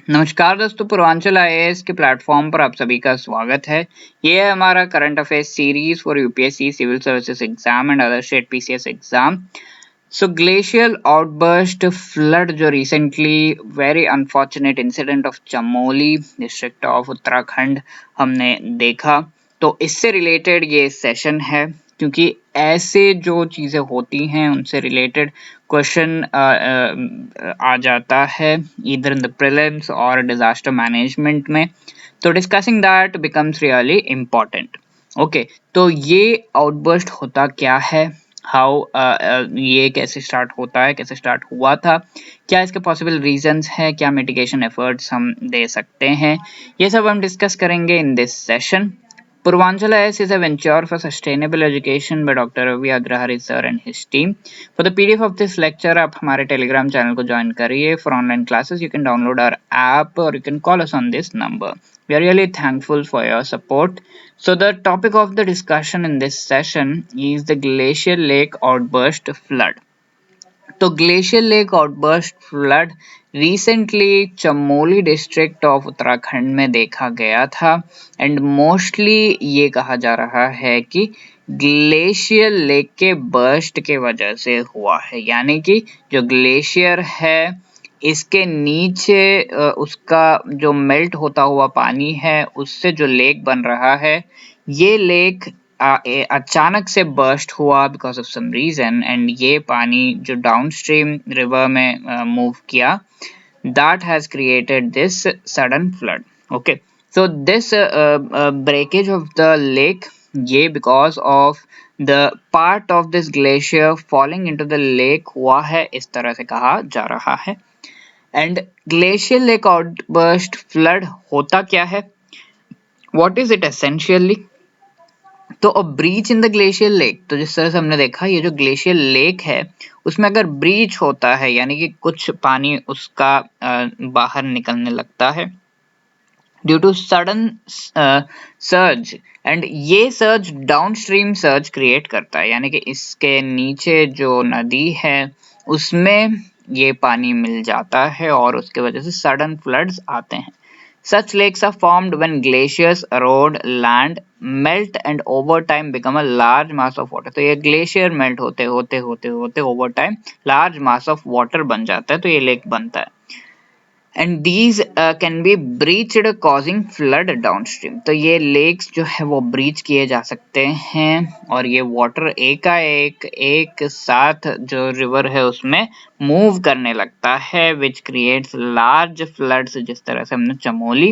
नमस्कार दोस्तों, पूर्वांचल आईएएस के प्लेटफॉर्म पर आप सभी का स्वागत है। ये है हमारा current affairs series for UPSC civil services exam and other state PCS exam. So glacial outburst flood जो recently very unfortunate incident of Chamoli district of Uttarakhand हमने देखा, तो इससे रिलेटेड ये सेशन है क्योंकि ऐसे जो चीजें होती हैं उनसे रिलेटेड क्वेश्चन आ जाता है इधर इन द प्रीलिम्स और डिजास्टर मैनेजमेंट में। तो discussing that becomes really important. Okay, तो ये आउटबर्स्ट होता क्या है, हाउ ये कैसे स्टार्ट होता है, कैसे स्टार्ट हुआ था, क्या इसके पॉसिबल रीजंस है, क्या मिटिगेशन एफर्ट्स हम दे सकते हैं, ये सब हम डिस्कस करेंगे in this session. Purvanchal IAS is a venture for sustainable education by Dr. Ravi Agrahari sir and his team. For the PDF of this lecture, आप हमारे Telegram channel को join करिए. For online classes, you can download our app or you can call us on this number. We are really thankful for your support. So the topic of the discussion in this session is the glacial lake outburst flood. तो glacier lake outburst flood recently Chamoli district of Uttarakhand में देखा गया था and mostly ये कहा जा रहा है कि ग्लेशियर लेक के बर्स्ट के वजह से हुआ है, यानी कि जो ग्लेशियर है इसके नीचे उसका जो मेल्ट होता हुआ पानी है उससे जो लेक बन रहा है, ये लेक अचानक से बर्स्ट हुआ because of some reason and ये पानी जो डाउनस्ट्रीम रिवर में मूव किया, that has created this sudden flood. Okay, so this breakage of the lake, ये because of the part of this glacier falling into the lake हुआ है, इस तरह से कहा जा रहा है। And glacier lake outburst flood होता क्या है, व्हाट इज इट एसेंशियली? तो a breach in the glacier lake, तो जिस तरह से हमने देखा ये जो ग्लेशियर लेक है उसमें अगर ब्रीच होता है यानी कि कुछ पानी उसका बाहर निकलने लगता है due to sudden surge, and ये सर्ज डाउनस्ट्रीम सर्ज क्रिएट करता है, यानी कि इसके नीचे जो नदी है उसमें ये पानी मिल जाता है और उसके वजह से सडन फ्लड्स आते हैं। Such lakes are formed when glaciers erode land, melt and over time become a large mass of water. तो ये ग्लेशियर मेल्ट होते होते होते होते over time large mass of water बन जाता है, तो ये लेक बनता है। And these can be breached causing flood downstream, तो ये लेक्स जो है वो ब्रीच किए जा सकते हैं और ये वाटर एकाएक एक साथ जो रिवर है उसमें मूव करने लगता है विच क्रिएट्स लार्ज फ्लड्स, जिस तरह से हमने चमोली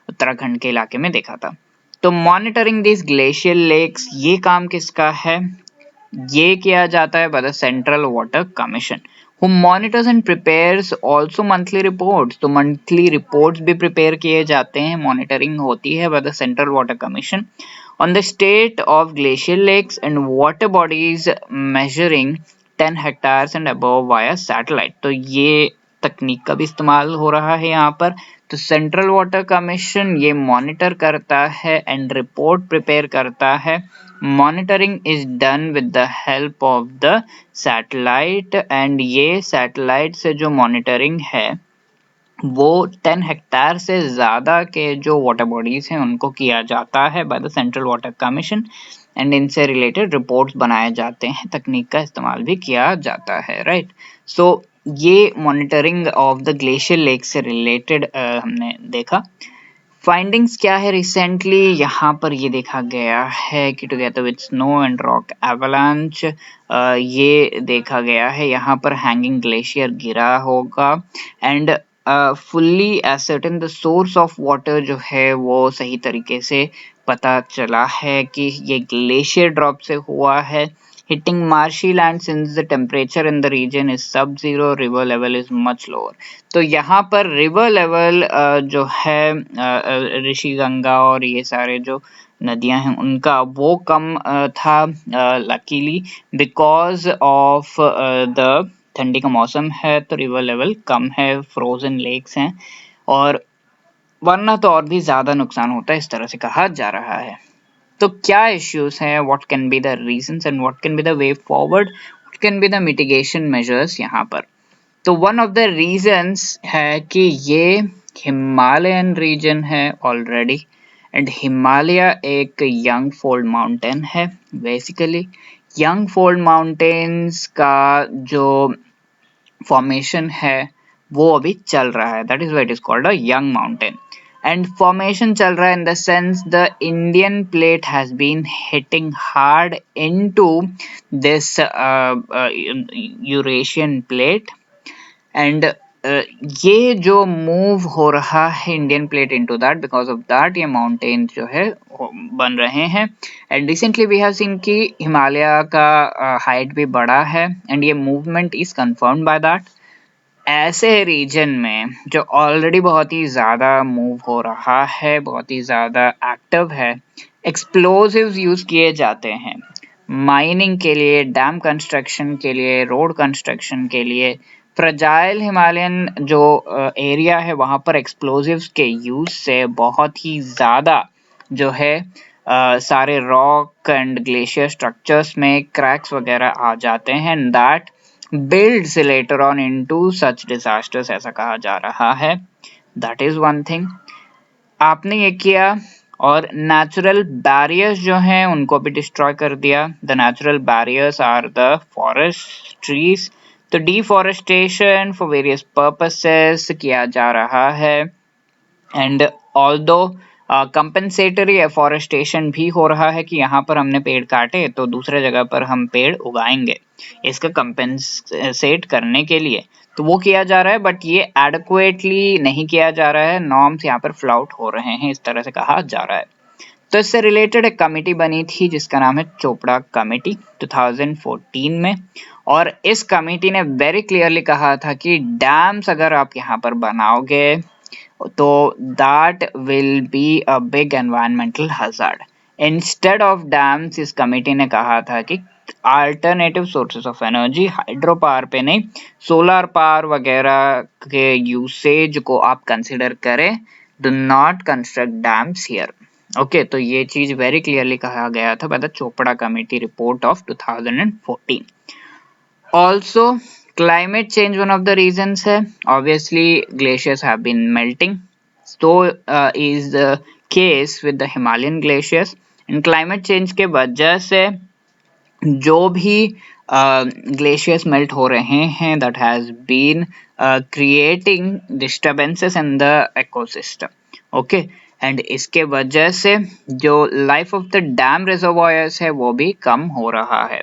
उत्तराखंड के इलाके में देखा था। तो मॉनिटरिंग दिस ग्लेशियल लेक्स, ये काम किसका है? ये किया जाता है by the central water commission who monitors and prepares also monthly reports। तो मंथली रिपोर्ट्स भी प्रिपेयर किए जाते हैं, मॉनिटरिंग होती है by the central water commission on the state of glacial lakes and water bodies measuring 10 hectares and above via satellite। तो ये तकनीक का भी इस्तेमाल हो रहा है यहाँ पर। तो सेंट्रल वाटर कमीशन ये मॉनिटर करता है एंड रिपोर्ट प्रिपेयर करता है। Monitoring is done with the help of the satellite, and ये सैटेलाइट से जो मॉनिटरिंग है वो 10 हेक्टेयर से ज़्यादा के जो वाटर बॉडीज हैं उनको किया जाता है by the central water commission and इनसे रिलेटेड रिपोर्ट्स बनाए जाते हैं, तकनीक का इस्तेमाल भी किया जाता है, राइट। सो ये monitoring of the glacier lake से रिलेटेड हमने देखा। फाइंडिंग्स क्या है रिसेंटली, यहाँ पर ये देखा गया है कि together with snow and rock avalanche, ये देखा गया है यहाँ पर हैंगिंग ग्लेशियर गिरा होगा and fully ascertain the source of water जो है वो सही तरीके से पता चला है कि ये ग्लेशियर ड्रॉप से हुआ है। hitting marshy land since the temperature in the region is sub-zero, river level is much lower। तो यहाँ पर रिवर लेवल जो है ऋषि गंगा और ये सारे जो नदियां हैं उनका वो कम था लकीली बिकॉज ऑफ द ठंडी का मौसम है, तो रिवर लेवल कम है, फ्रोजन लेक्स हैं, और वरना तो और भी ज्यादा नुकसान होता है, इस तरह से कहा जा रहा है। तो क्या इश्यूज हैं, what can be the reasons and what can be the way forward, what can be the mitigation measures यहाँ पर। तो वन ऑफ द रीजंस है कि ये हिमालयन रीजन है ऑलरेडी, एंड हिमालय एक यंग फोल्ड माउंटेन है। बेसिकली यंग फोल्ड माउंटेन्स का जो फॉर्मेशन है वो अभी चल रहा है, that is why it is called a young mountain. And formation चल रहा है in the sense the Indian plate has been hitting hard into this Eurasian plate, and ये जो मूव हो रहा है Indian plate into that, because of that ये mountain जो है बन रहे हैं। And recently we have seen कि हिमालय का हाइट भी बढ़ा है, एंड ये movement is confirmed by that. ऐसे रीजन में जो ऑलरेडी बहुत ही ज़्यादा मूव हो रहा है, बहुत ही ज़्यादा एक्टिव है, एक्सप्लोजिव्स यूज़ किए जाते हैं माइनिंग के लिए, डैम कंस्ट्रक्शन के लिए, रोड कंस्ट्रक्शन के लिए। फ्रजाइल हिमालयन जो एरिया है वहाँ पर एक्सप्लोजिव्स के यूज़ से बहुत ही ज़्यादा जो है सारे रॉक एंड ग्लेशियर स्ट्रक्चर्स में क्रैक्स वगैरह आ जाते हैं, and that builds later on into such disasters ऐसा कहा जा रहा है। That is one thing आपने ये किया, और नेचुरल बैरियर्स जो हैं उनको भी डिस्ट्रॉय कर दिया। The natural barriers are the forest trees. तो डिफॉरेस्टेशन फॉर वेरियस पर्पसेस किया जा रहा है, एंड ऑल्दो कंपेंसेटरी एफॉरेस्टेशन भी हो रहा है कि यहाँ पर हमने पेड़ काटे तो दूसरे जगह पर हम पेड़ उगाएंगे, इसका कंपेंसेट करने के लिए तो वो किया जा रहा है, बट ये एडिक्वेटली नहीं किया जा रहा है। नॉर्म्स यहाँ पर फ्लाउट हो रहे हैं, इस तरह से कहा जा रहा है। तो इससे रिलेटेड एक कमेटी बनी थी जिसका नाम है चोपड़ा कमेटी 2014 में, और इस कमेटी ने वेरी क्लियरली कहा था कि डैम्स अगर आप यहाँ पर बनाओगे तो that will be a big environmental hazard. Instead of dams, इस कमेटी ने कहा था कि alternative sources of energy, hydro power पे नहीं, सोलर पावर वगैरह के यूसेज को आप कंसिडर करें, do not construct dams here. Okay तो ये चीज वेरी क्लियरली कहा गया था by the Chopra committee report of 2014। Also, climate change one of the reasons है, obviously glaciers have been melting, so is the case with the Himalayan glaciers, and climate change के वजह से जो भी glaciers melt हो रहे हैं that has been creating disturbances in the ecosystem, okay, and इसके वजह से जो life of the dam reservoirs है वो भी कम हो रहा है,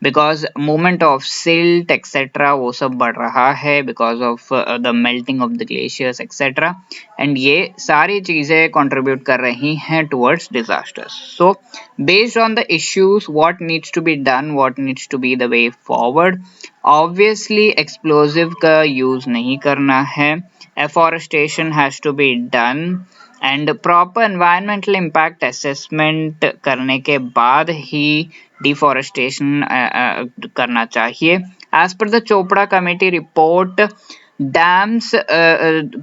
because movement of silt etcetera वो सब बढ़ रहा है because of the melting of the glaciers etcetera, and ये सारी चीजें कंट्रीब्यूट कर रही हैं towards disasters. So based on the issues what needs to be done, what needs to be the way forward, obviously explosive का use नहीं करना है, afforestation has to be done, and proper environmental impact assessment करने के बाद ही deforestation करना चाहिए। As per the Chopra committee report, dams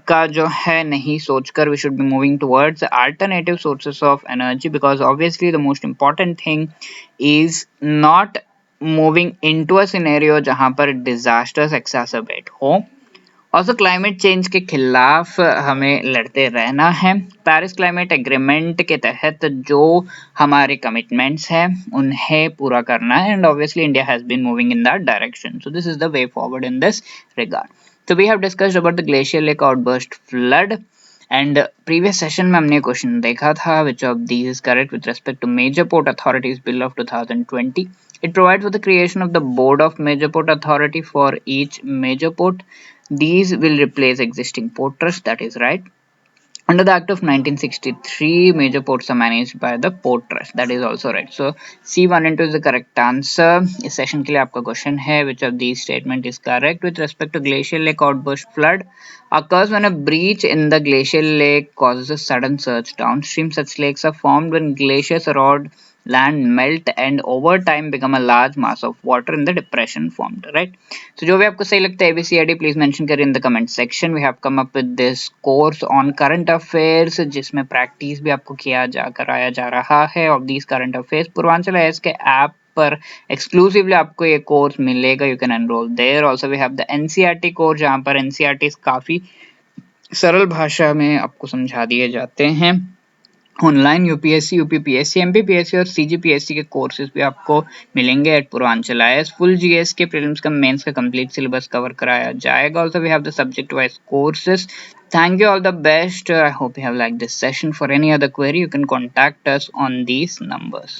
का जो है नहीं सोचकर we should be moving towards alternative sources of energy, because obviously the most important thing is not moving into a scenario जहां पर डिजास्टर्स एक्सासर्बेट हो। ऑल्सो क्लाइमेट चेंज के खिलाफ हमें लड़ते रहना है। पेरिस क्लाइमेट एग्रीमेंट के तहत जो हमारे कमिटमेंट्स हैं उन्हें पूरा करना है, and obviously India has been moving in that direction, so this is the way forward in this regard. तो we have discussed about the glacier lake outburst flood, and previous session में हमने question देखा था which of these is correct with respect to Major Port Authorities Bill of 2020. It provides for the creation of the Board of Major Port Authority for each major port. These will replace existing port trusts, that is right. Under the Act of 1963, major ports are managed by the port trust, that is also right. So C1 and 2 is the correct answer. इस session के लिए आपका question है which of these statement is correct with respect to glacial lake outburst flood occurs when a breach in the glacial lake causes a sudden surge downstream. Such lakes are formed when glaciers erode land, melt and over time become a large mass of water in the depression formed, right? So जो भी आपको सही लगता है ABCD please mention करिए in the comment section. We have come up with this course on current affairs जिसमें practice भी आपको कराया जा रहा है of these current affairs. Purvanchal IAS के ऐप पर एक्सक्लूसिवली आपको ये कोर्स मिलेगा, you can enrol there. Also we have the NCERT course जहाँ पर NCERT काफी सरल भाषा में आपको समझा दिए जाते हैं। ऑनलाइन यूपीएससी, यूपीपीएससी, एमपीपीएससी और सीजीपीएससी के कोर्सेज भी आपको मिलेंगे at Purvanchal IAS. Full GS के प्रीलिम्स का मेंस का कंप्लीट सिलेबस कवर कराया जाएगा। Also we have the subject wise courses. Thank you, all the best. I hope you have liked this session. For any other query, you can contact us on these numbers.